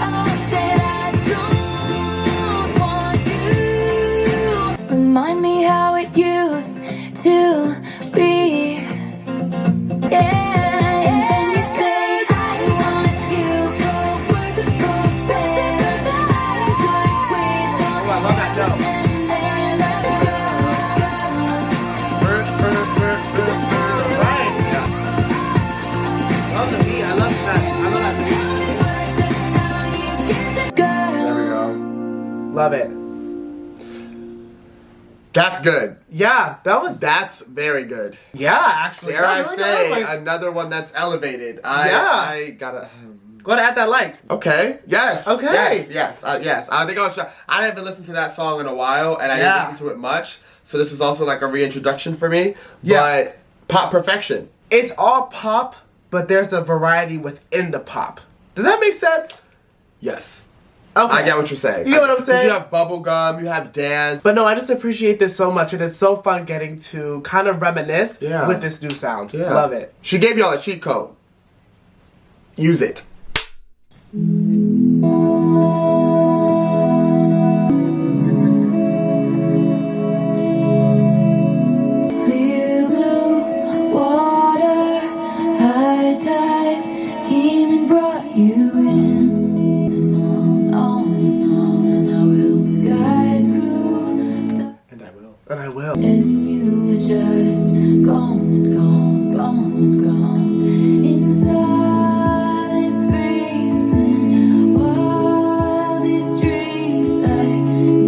Speaker 3: I don't want you. Remind me how it used to be. Yeah. And then you say I want you, but words are for better. I would wait
Speaker 2: Oh, I love that note. Right. Love the beat. I love that.
Speaker 1: there we go.
Speaker 2: Love it.
Speaker 1: That's good.
Speaker 2: Yeah,
Speaker 1: That's very good.
Speaker 2: yeah, actually.
Speaker 1: Dare I
Speaker 2: Really
Speaker 1: say,
Speaker 2: good. Like,
Speaker 1: another one that's elevated.
Speaker 2: Yeah.
Speaker 1: I gotta...
Speaker 2: go to add that like.
Speaker 1: Okay. Yes.
Speaker 2: Okay.
Speaker 1: Yes. I think I was. I haven't listened to that song in a while, and I didn't
Speaker 2: Yeah.
Speaker 1: listen to it much. So this was also like a reintroduction for me.
Speaker 2: Yeah.
Speaker 1: But pop perfection.
Speaker 2: It's all pop, but there's a variety within the pop. Does that make sense?
Speaker 1: Yes.
Speaker 2: Okay.
Speaker 1: I get what you're saying.
Speaker 2: You get what I'm
Speaker 1: 'Cause
Speaker 2: saying?
Speaker 1: You have bubblegum, you have dance.
Speaker 2: But no, I just appreciate this so much, and it's so fun getting to kind of reminisce
Speaker 1: Yeah.
Speaker 2: with this new sound.
Speaker 1: Yeah.
Speaker 2: Love it.
Speaker 1: She gave y'all a cheat code. Use it.
Speaker 3: Clear blue water, high tide came and brought you in. And on and I will. Skies grew,
Speaker 1: And I will.
Speaker 2: And I will.
Speaker 3: and you were just gone and gone. In silent screams and wildest dreams, I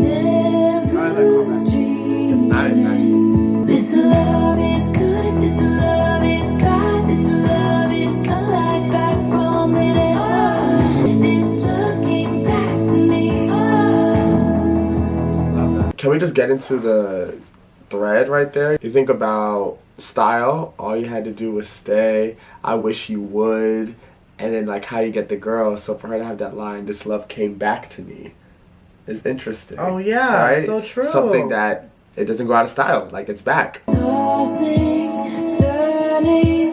Speaker 3: never dreamed.
Speaker 1: Nice.
Speaker 3: This love is good, this love is God, this love is a light back from the dead. This love came back to me.
Speaker 1: Can we just get into the thread right there? You think about style, all you had to do was stay, I wish you would, and then like how you get the girl. So for her to have that line, this love came back to me, is interesting.
Speaker 2: Oh, yeah,
Speaker 1: right?
Speaker 2: so true.
Speaker 1: Something that it doesn't go out of style, like it's back.
Speaker 3: Tossing, turning,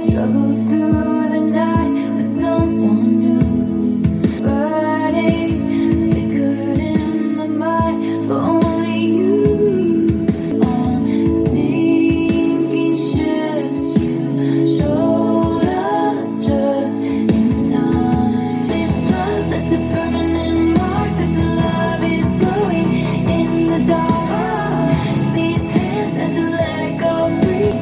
Speaker 3: struggled through the night with someone new. Burning, flickered in the mind for only you. On sinking ships, you showed up just in time. This love left a permanent mark. This love is glowing in the dark. These hands had to let it go free.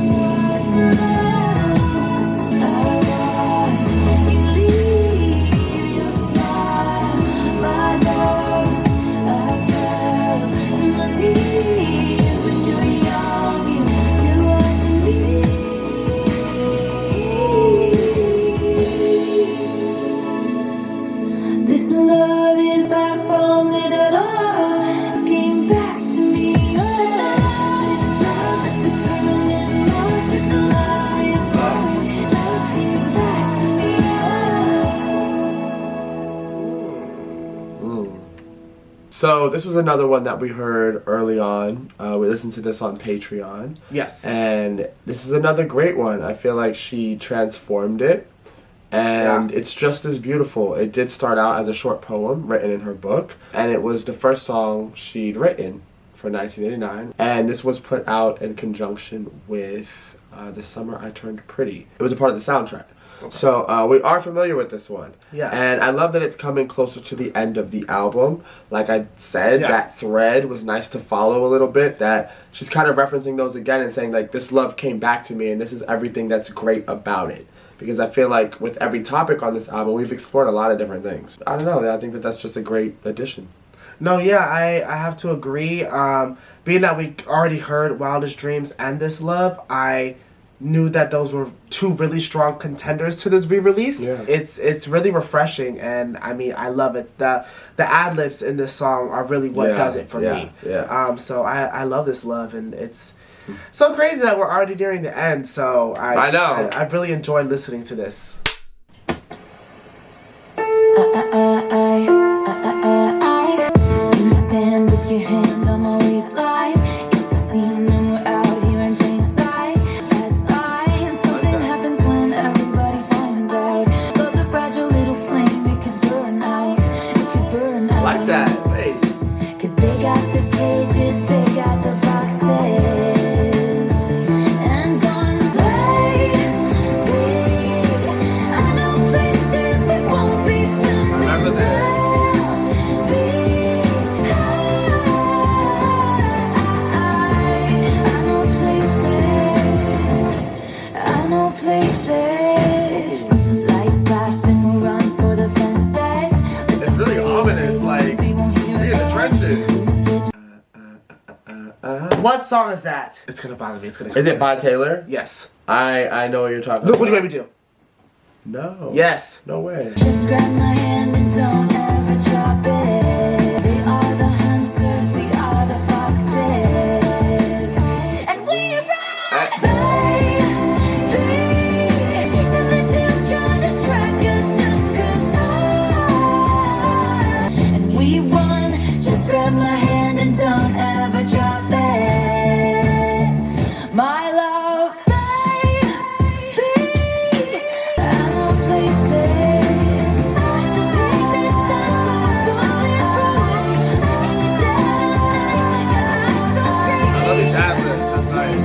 Speaker 1: So this was another one that we heard early on. We listened to this on Patreon.
Speaker 2: Yes.
Speaker 1: And this is another great one. I feel like she transformed it. And it's just as beautiful. It did start out as a short poem written in her book. And it was the first song she'd written for 1989. And this was put out in conjunction with The Summer I Turned Pretty. It was a part of the soundtrack. Okay. So we are familiar with this one.
Speaker 2: Yeah.
Speaker 1: And I love that it's coming closer to the end of the album. Like I said, that thread was nice to follow a little bit. That she's kind of referencing those again and saying, like, this love came back to me and this is everything that's great about it. Because I feel like with every topic on this album, we've explored a lot of different things. I don't know. I think that that's just a great addition.
Speaker 2: No, yeah, I have to agree. Being that we already heard Wildest Dreams and This Love, I knew that those were two really strong contenders to this re-release.
Speaker 1: Yeah.
Speaker 2: It's really refreshing, and I mean, I love it. The ad-libs in this song are really what does it for me.
Speaker 1: Yeah.
Speaker 2: So I love This Love, and it's so crazy that we're already nearing the end. So I know. I really enjoyed listening to this.
Speaker 3: You stand with your hand on my waistline. It's a scene and we're out here in plain sight. Bad sign, something happens when everybody finds out. Love's a fragile little flame, it could burn out. It could burn out.
Speaker 1: Like that. Hey.
Speaker 3: 'Cause they got the cages, they got the boxes. And guns I know places we won't be found.
Speaker 1: Remember that. Places, lights flash and we'll run for the fences. It's really ominous, like you're in the trenches.
Speaker 2: What song is that? It's gonna bother me. It's gonna.
Speaker 1: Is it by Taylor?
Speaker 2: Yes.
Speaker 1: I know what you're talking
Speaker 2: Look,
Speaker 1: about.
Speaker 2: what do you make me do?
Speaker 1: No.
Speaker 2: Yes.
Speaker 1: No way.
Speaker 3: Just grab my hand and don't ever drop it. They are the hunters, we are the foxes, and we run. Grab my hand and don't ever drop it. My love, baby, I know places to take their shots like bulletproof. I'm so great.
Speaker 1: I love these ad-libs. That's nice.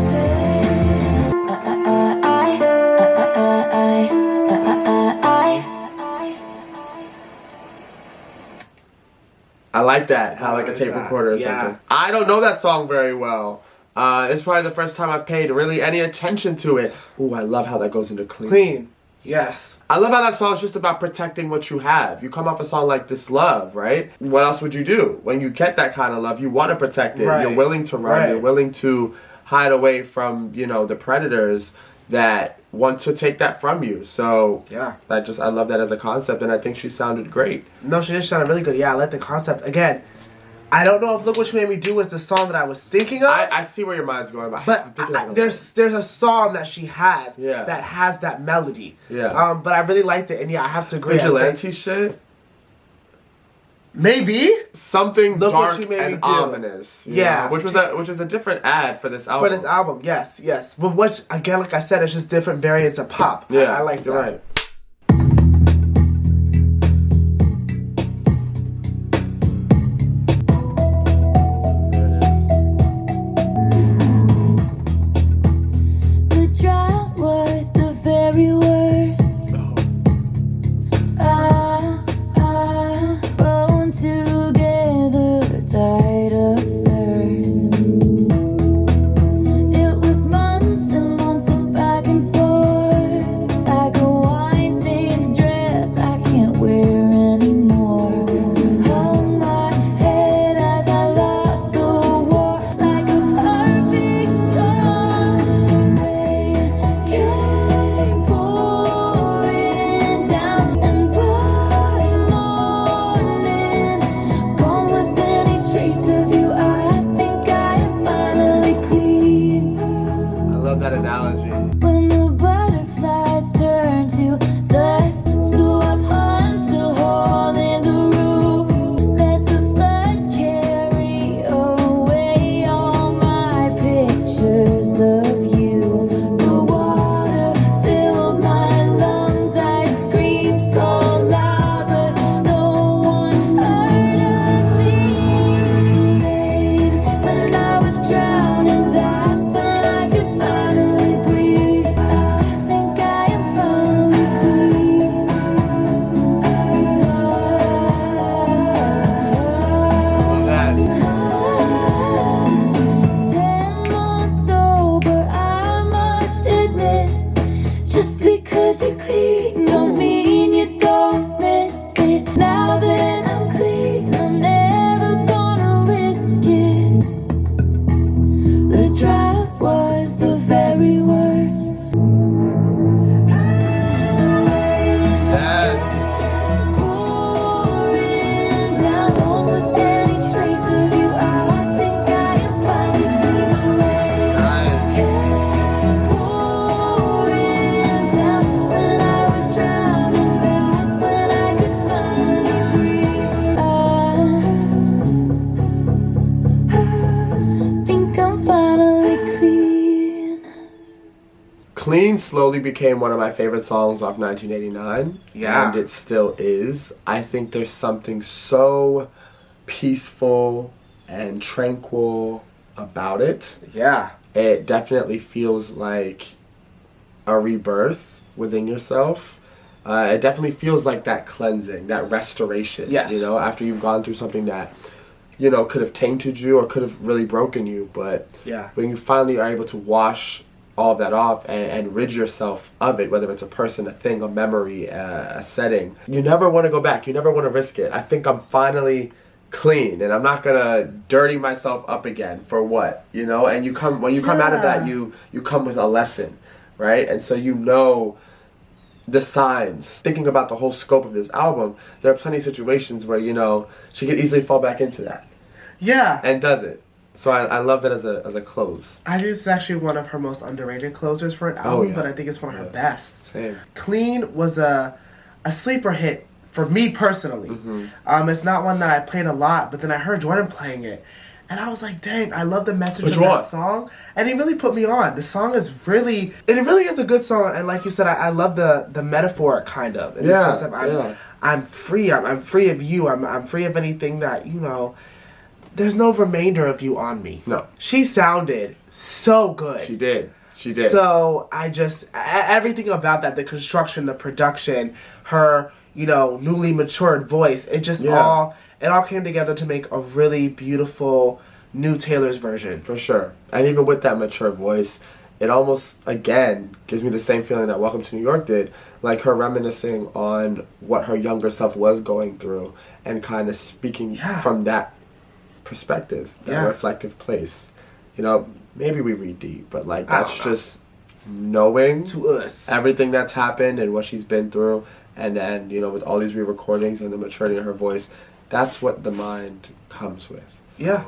Speaker 1: I like that, how like a tape recorder or something. I don't know that song very well. It's probably the first time I've paid really any attention to it. Ooh, I love how that goes into Clean.
Speaker 2: Clean. Yes.
Speaker 1: I love how that song's just about protecting what you have. You come off a song like This Love, right? What else would you do? When you get that kind of love, you want to protect it.
Speaker 2: Right.
Speaker 1: You're willing to run.
Speaker 2: Right.
Speaker 1: You're willing to hide away from, the predators that want to take that from you. So I love that as a concept, and I think she sounded great.
Speaker 2: No, she did sound really good. Yeah, I like the concept. Again, I don't know if Look What You Made Me Do was the song that I was thinking of.
Speaker 1: I see where your mind's going,
Speaker 2: but there's a song that she has that has that melody.
Speaker 1: Yeah.
Speaker 2: But I really liked it, and I have to agree.
Speaker 1: Vigilante shit?
Speaker 2: Maybe
Speaker 1: something
Speaker 2: Look
Speaker 1: dark
Speaker 2: What You Made
Speaker 1: and
Speaker 2: Me Do.
Speaker 1: ominous. Which was a different ad for this album.
Speaker 2: For this album, yes. But which again, like I said, it's just different variants of pop.
Speaker 1: Yeah,
Speaker 2: I like that.
Speaker 1: You're right.
Speaker 3: The drought was the very worst. Thrown together, died of thirst. It was months and months of back and forth, like a wine.
Speaker 1: Clean slowly became one of my favorite songs off 1989.
Speaker 2: Yeah.
Speaker 1: And it still is. I think there's something so peaceful and tranquil about it.
Speaker 2: Yeah.
Speaker 1: It definitely feels like a rebirth within yourself. It definitely feels like that cleansing, that restoration.
Speaker 2: Yes.
Speaker 1: You know, after you've gone through something that, you know, could have tainted you or could have really broken you. But
Speaker 2: yeah,
Speaker 1: when you finally are able to wash all that off and rid yourself of it, whether it's a person, a thing, a memory, a setting, you never want to go back. You never want to risk it. I think I'm finally clean and I'm not gonna dirty myself up again for what, you know. And you come when you come out of that, you come with a lesson, right? And so you know the signs. Thinking about the whole scope of this album, there are plenty of situations where, you know, she could easily fall back into that.
Speaker 2: Yeah.
Speaker 1: And does it. So I love that as a close.
Speaker 2: I think it's actually one of her most underrated closers for an album, but I think it's one of her best.
Speaker 1: Same.
Speaker 2: Clean was a sleeper hit for me personally. It's not one that I played a lot, but then I heard Jordan playing it. And I was like, dang, I love the message of that song. And it really put me on. The song is really, it really is a good song. And like you said, I love the metaphor kind of. In the sense of I'm free. I'm free of you. I'm free of anything that, you know, there's no remainder of you on me.
Speaker 1: No.
Speaker 2: She sounded so good.
Speaker 1: She did. She did.
Speaker 2: So I just, everything about that, the construction, the production, her, you know, newly matured voice, it just it all came together to make a really beautiful new Taylor's version.
Speaker 1: For sure. And even with that mature voice, it almost, again, gives me the same feeling that Welcome to New York did. Like her reminiscing on what her younger self was going through and kind of speaking from that perspective, that reflective place. You know, maybe we read deep, but like that's just knowing
Speaker 2: to us
Speaker 1: everything that's happened and what she's been through. And then, you know, with all these re-recordings and the maturity of her voice, that's what the mind comes with. So.
Speaker 2: Yeah.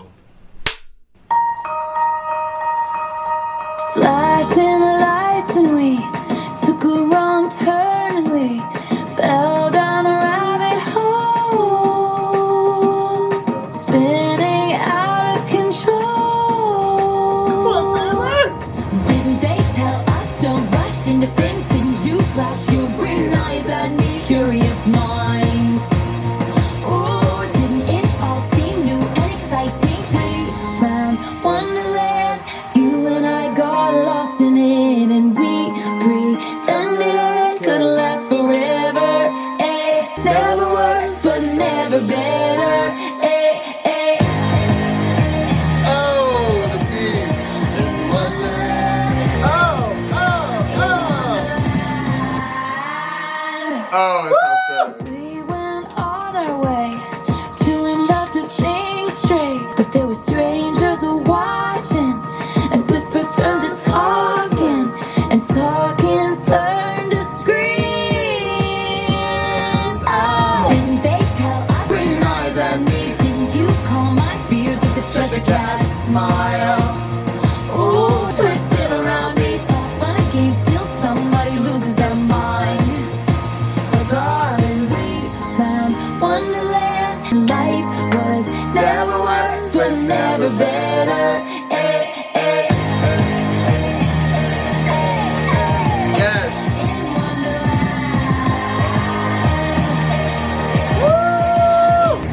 Speaker 3: Flashing lights and we took a wrong turn and we fell down a rabbit hole, spinning out of control.
Speaker 2: Come on, Taylor!
Speaker 3: Didn't they tell us don't rush into things? Didn't you flash your green eyes at me, curious minds? Oh, didn't it all seem new and exciting? We found Wonderland, you and I got lost in it, and we pretended it could last forever. Never worse, but never better.
Speaker 1: Oh, the beat.
Speaker 3: In Wonderland.
Speaker 1: Oh, it sounds good.
Speaker 3: We went on our way to enough to think straight, but there were strangers watching, and whispers turned to talking, and talking's turned to screams. Oh, didn't they tell us? Green eyes at me. Didn't you calm my fears with the treasure cat smile? Oh, twisted around me, tough fun and games till somebody loses their mind. But darling, we found Wonderland. Life was never worse, but never better.
Speaker 1: Yes.
Speaker 3: In Wonderland.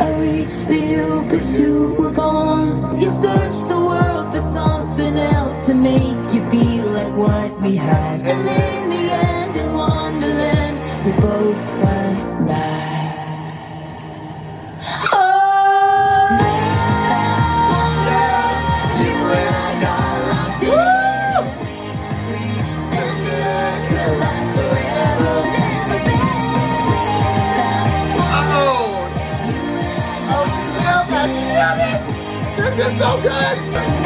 Speaker 3: I reached for you, but you were gone. You searched the world for something else to make you feel like what we had. And in the end, in Wonderland, we both went mad. Oh, you and I got lost in it. We pretended it could last forever. Never
Speaker 1: This is so good.
Speaker 3: Wonderland.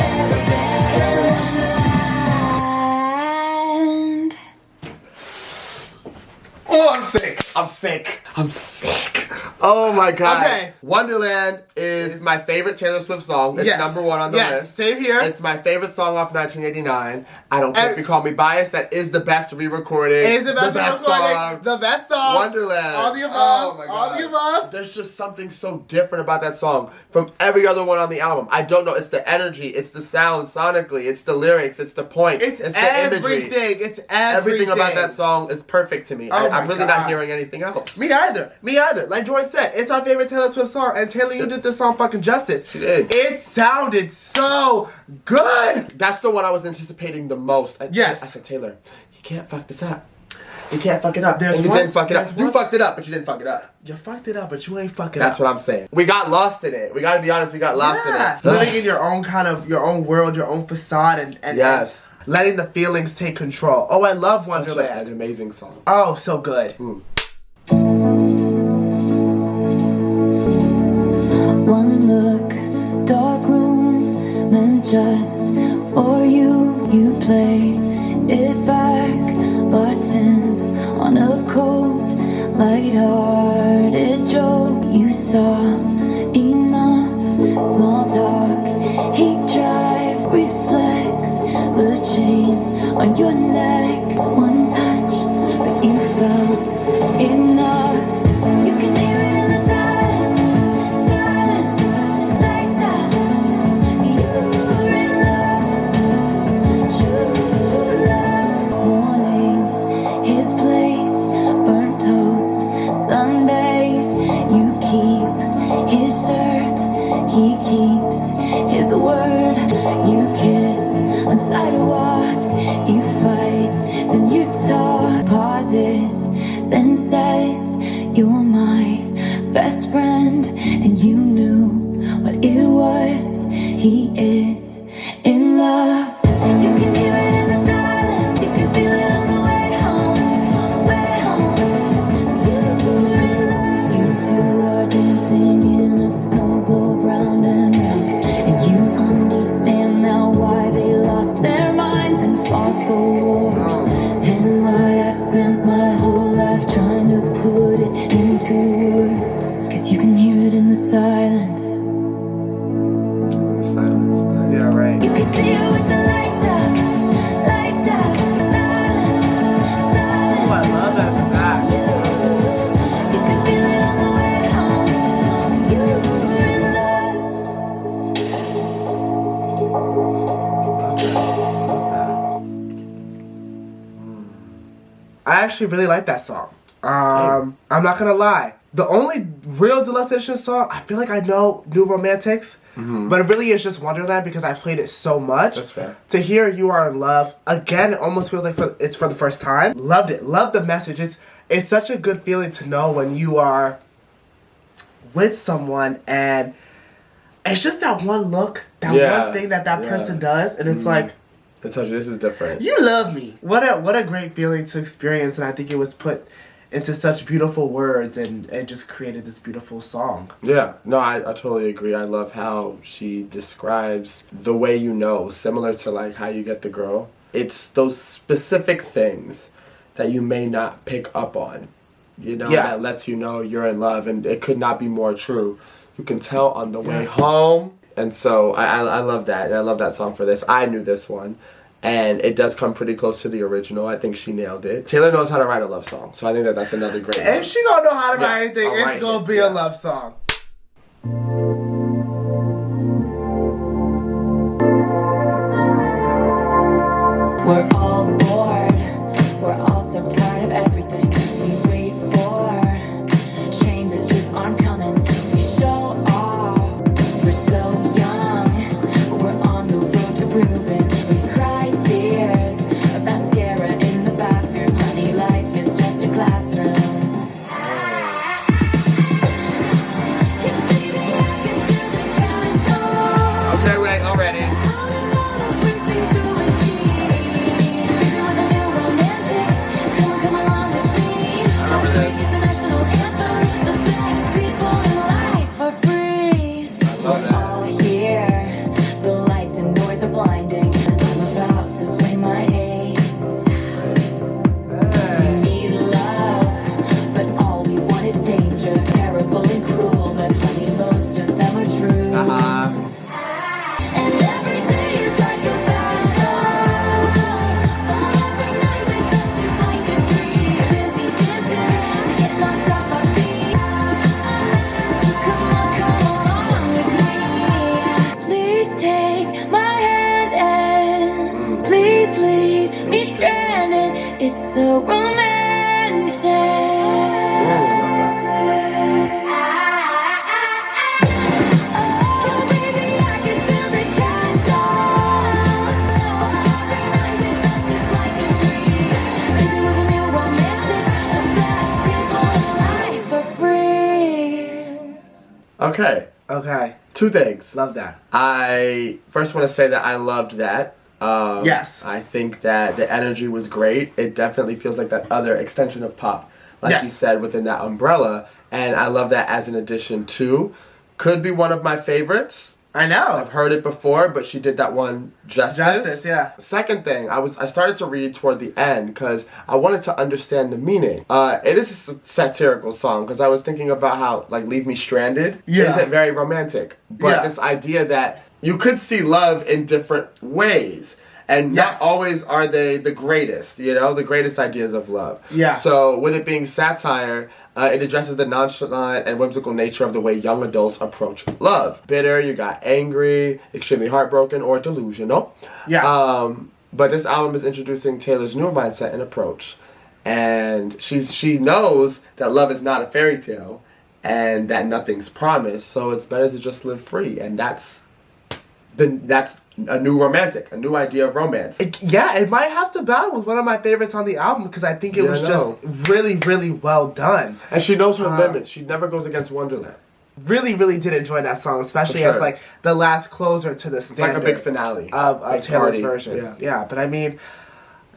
Speaker 1: Oh, I'm sick. I'm sick. I'm sick. Oh my god.
Speaker 2: Okay.
Speaker 1: Wonderland is my favorite Taylor Swift song. It's number 1 on the list.
Speaker 2: Same here.
Speaker 1: It's my favorite song off 1989. I don't care if you call me biased. That is the best re-recording.
Speaker 2: It is the best
Speaker 1: song.
Speaker 2: The best song.
Speaker 1: Wonderland.
Speaker 2: All the above.
Speaker 1: Oh my god.
Speaker 2: All the above.
Speaker 1: There's just something so different about that song from every other one on the album. I don't know. It's the energy. It's the sound sonically. It's the lyrics. It's the point.
Speaker 2: It's
Speaker 1: the imagery.
Speaker 2: It's everything
Speaker 1: About that song is perfect to me. I'm really not hearing anything else.
Speaker 2: Me either. Like Joy said, it's our favorite Taylor Swift song, and Taylor, you did this song fucking justice.
Speaker 1: She did.
Speaker 2: It sounded so good.
Speaker 1: That's the one I was anticipating the most.
Speaker 2: Yes.
Speaker 1: I said, Taylor, you can't fuck this up. You can't fuck it up.
Speaker 2: You
Speaker 1: didn't fuck it up. You fucked it up, but you didn't fuck it up.
Speaker 2: You fucked it up, but you ain't fucking up.
Speaker 1: That's what I'm saying. We got lost in it. We gotta be honest, we got lost in it.
Speaker 2: Living in your own your own world, your own facade, and
Speaker 1: yes.
Speaker 2: Letting the feelings take control. Oh, I love Wonderland.
Speaker 1: An amazing song.
Speaker 2: Oh, so good.
Speaker 3: One look, dark room, meant just for you. You play it back, buttons on a coat, light-hearted joke. You saw enough small talk. He drives, reflects the chain on your neck. One touch, but you felt enough. You can hear it in the silence, silence, lights out. You're in love, true love. Morning, his place, burnt toast, Sunday. You keep his shirt, he keeps his word. You kiss on sidewalks, you fight, then you talk. Pauses, then says, you're my best friend. And you knew what it was. He is in love. You can hear it in the silence, you can feel it on the way home, way home. You're in love. You two are dancing in a snow globe round and round, and you understand now why they lost their minds and fought the wars, and why I've spent my whole life trying to put it into words. 'Cause you can hear it in the silence.
Speaker 2: Yeah, right.
Speaker 3: You can see it with the lights out, silence, silence.
Speaker 2: Oh, I love that in the back.
Speaker 3: You can feel it on the way home. You're in
Speaker 2: I actually really like that song. I'm not gonna lie. The only real Deluxe Edition song, I feel like I know New Romantics, but it really is just Wonderland because I played it so much.
Speaker 1: That's fair.
Speaker 2: To hear You Are in Love, again, it almost feels like it's for the first time. Loved it. Loved the message. It's such a good feeling to know when you are with someone and it's just that one look, that one thing that person does, and it's like,
Speaker 1: I told you, this is different.
Speaker 2: you love me. What a great feeling to experience, and I think it was put into such beautiful words and just created this beautiful song.
Speaker 1: Yeah, no, I totally agree. I love how she describes the way you know, similar to like how you get the girl. It's those specific things that you may not pick up on, you know, that lets you know you're in love, and it could not be more true. You can tell on the way home. And so I love that, and I love that song for this. I knew this one, and it does come pretty close to the original. I think she nailed it. Taylor knows how to write a love song, so I think that's another great one.
Speaker 2: If she gonna know how to write anything, it's gonna be a love song.
Speaker 3: We're all bored, we're all so tired of everything we wait for. Chains that just aren't coming, we show off. We're so young, but we're on the road to ruin. We cry tears of mascara in the bathroom. Honey, life is just a classroom.
Speaker 1: Okay, wait, already. Okay.
Speaker 2: Okay.
Speaker 1: 2 things.
Speaker 2: Love that.
Speaker 1: I first want to say that I loved that.
Speaker 2: Yes.
Speaker 1: I think that the energy was great. It definitely feels like that other extension of pop, like you said, within that umbrella. And I love that as an addition too. Could be one of my favorites.
Speaker 2: I know.
Speaker 1: I've heard it before, but she did that one justice.
Speaker 2: Yeah.
Speaker 1: Second thing, I started to read toward the end because I wanted to understand the meaning. It is a satirical song because I was thinking about how like "Leave Me Stranded" isn't very romantic, but this idea that you could see love in different ways. And not always are they the greatest, the greatest ideas of love. Yeah. So with it being satire, it addresses the nonchalant and whimsical nature of the way young adults approach love. Bitter, you got angry, extremely heartbroken, or delusional. Yeah. But this album is introducing Taylor's new mindset and approach. And she knows that love is not a fairy tale and that nothing's promised, so it's better to just live free. And that's a new romantic, a new idea of romance.
Speaker 2: It might have to battle with one of my favorites on the album because I think it was just really, really well done.
Speaker 1: And she knows her limits. She never goes against Wonderland.
Speaker 2: Really, really did enjoy that song, especially as like the last closer to the standard.
Speaker 1: It's like a big finale
Speaker 2: of Taylor's version. Yeah, but I mean,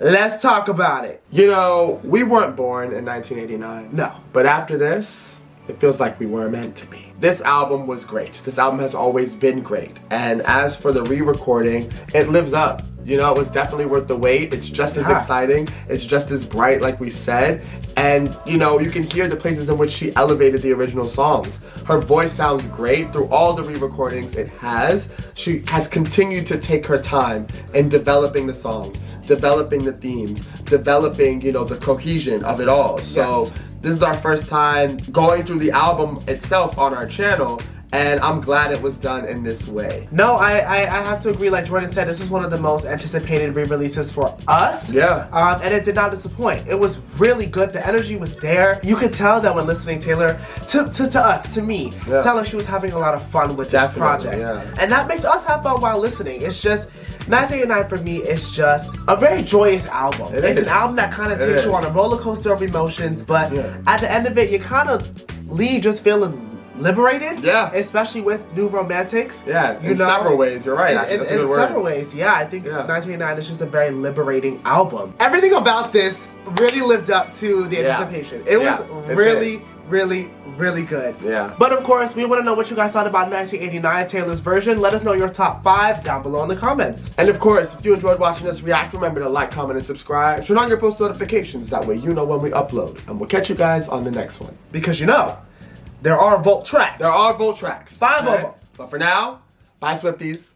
Speaker 2: let's talk about it.
Speaker 1: We weren't born in 1989.
Speaker 2: No.
Speaker 1: But after this, it feels like we were meant to be. This album was great. This album has always been great. And as for the re-recording, it lives up. It was definitely worth the wait. It's just as exciting. It's just as bright, like we said. And, you can hear the places in which she elevated the original songs. Her voice sounds great through all the re-recordings it has. She has continued to take her time in developing the songs, developing the themes, developing, the cohesion of it all. So this is our first time going through the album itself on our channel, and I'm glad it was done in this way.
Speaker 2: No, I have to agree. Like Jordan said, this is one of the most anticipated re-releases for us.
Speaker 1: Yeah.
Speaker 2: And it did not disappoint. It was really good. The energy was there. You could tell that when listening Taylor, to me, Taylor, she was having a lot of fun with this project.
Speaker 1: Yeah.
Speaker 2: And that makes us have fun while listening. It's just, 1989 for me is just a very joyous album. It's an album that kind of takes you on a roller coaster of emotions, but at the end of it, you kind of leave just feeling liberated. Yeah. Especially with New Romantics.
Speaker 1: Yeah, in several ways, you're right.
Speaker 2: In several ways, I think 1989 is just a very liberating album. Everything about this really lived up to the anticipation. It was really, really, really good. Yeah. But of course, we want to know what you guys thought about 1989, Taylor's version. Let us know your top 5 down below in the comments.
Speaker 1: And of course, if you enjoyed watching us react, remember to like, comment, and subscribe. Turn on your post notifications. That way you know when we upload. And we'll catch you guys on the next one.
Speaker 2: Because there are Volt tracks.
Speaker 1: There are Volt tracks.
Speaker 2: 5 of them.
Speaker 1: But for now, bye Swifties.